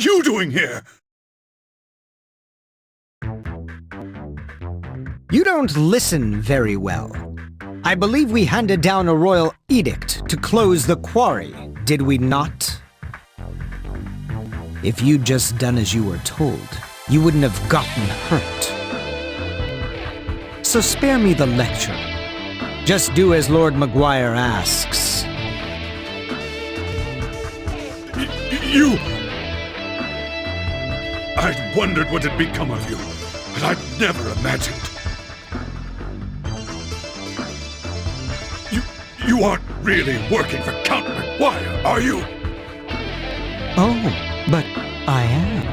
you doing here? You don't listen very well. I believe we handed down a royal edict to close the quarry, did we not? If you'd just done as you were told, you wouldn't have gotten hurt. So spare me the lecture. Just do as Lord Maguire asks. You... I'd wondered what had become of you, but I'd never imagined. You aren't really working for Count Maguire, are you? Oh, but I am.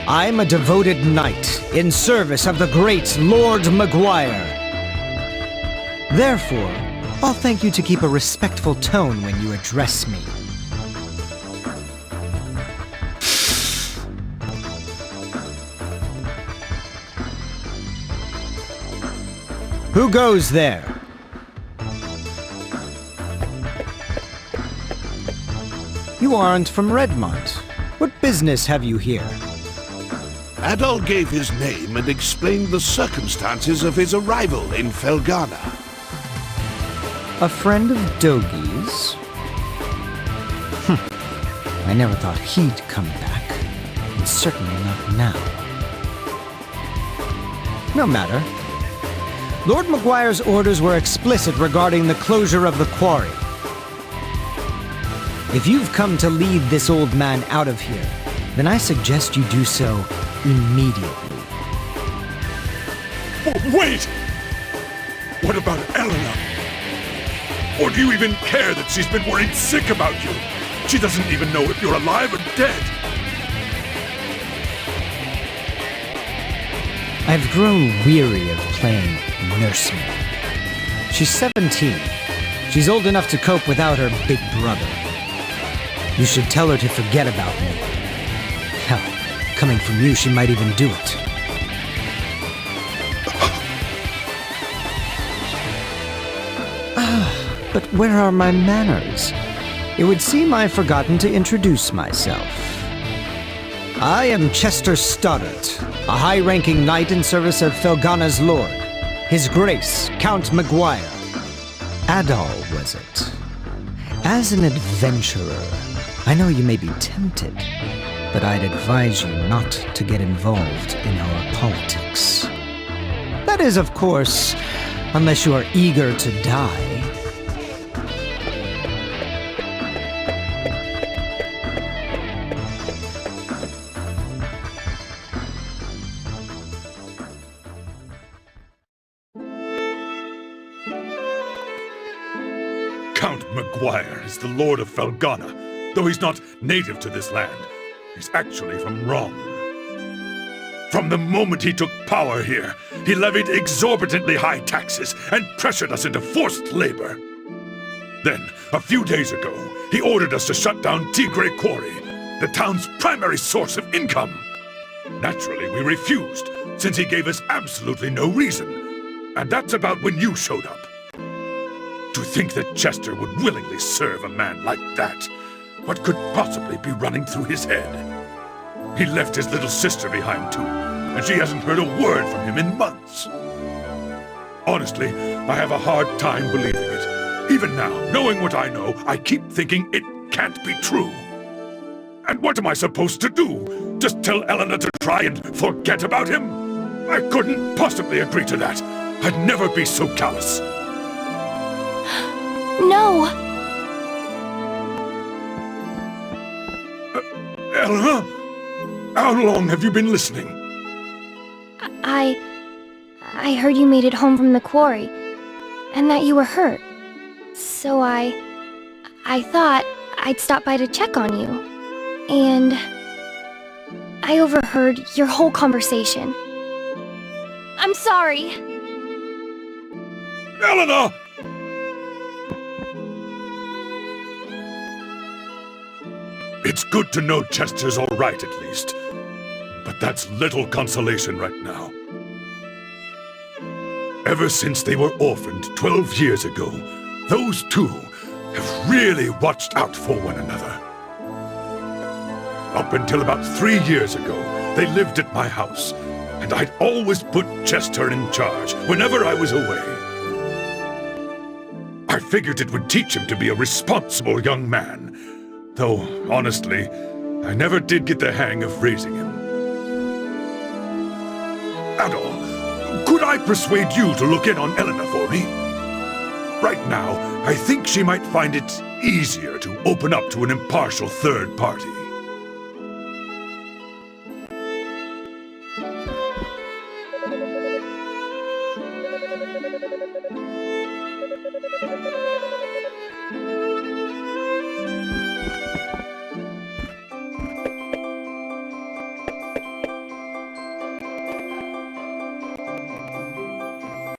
I'm a devoted knight in service of the great Lord Maguire. Therefore, I'll thank you to keep a respectful tone when you address me. Who goes there? You aren't from Redmont. What business have you here? Adol gave his name and explained the circumstances of his arrival in Felghana. A friend of Dogi's? I never thought he'd come back, and certainly not now. No matter. Lord Maguire's orders were explicit regarding the closure of the quarry. If you've come to lead this old man out of here, then I suggest you do so immediately. Wait! What about Eleanor? Or do you even care that she's been worried sick about you? She doesn't even know if you're alive or dead. I've grown weary of playing nursemaid. She's 17. She's old enough to cope without her big brother. You should tell her to forget about me. Hell, coming from you, she might even do it. But where are my manners? It would seem I've forgotten to introduce myself. I am Chester Stoddart, a high-ranking knight in service of Felghana's lord, His Grace, Count Maguire. Adol, was it? As an adventurer, I know you may be tempted, but I'd advise you not to get involved in our politics. That is, of course, unless you are eager to die. Count Maguire is the Lord of Felghana. Though he's not native to this land, he's actually from Rome. From the moment he took power here, he levied exorbitantly high taxes and pressured us into forced labor. Then, a few days ago, he ordered us to shut down Tigre Quarry, the town's primary source of income. Naturally, we refused, since he gave us absolutely no reason. And that's about when you showed up. To think that Chester would willingly serve a man like that. What could possibly be running through his head? He left his little sister behind too, and she hasn't heard a word from him in months. Honestly, I have a hard time believing it. Even now, knowing what I know, I keep thinking it can't be true. And what am I supposed to do? Just tell Eleanor to try and forget about him? I couldn't possibly agree to that. I'd never be so callous. No! Eleanor? How long have you been listening? I heard you made it home from the quarry, and that you were hurt. So I thought I'd stop by to check on you. And I overheard your whole conversation. I'm sorry. Eleanor! It's good to know Chester's all right, at least. But that's little consolation right now. Ever since they were orphaned 12 years ago, those two have really watched out for one another. Up until about 3 years ago, they lived at my house, and I'd always put Chester in charge whenever I was away. I figured it would teach him to be a responsible young man, though, honestly, I never did get the hang of raising him. Adol, could I persuade you to look in on Elena for me? Right now, I think she might find it easier to open up to an impartial third party.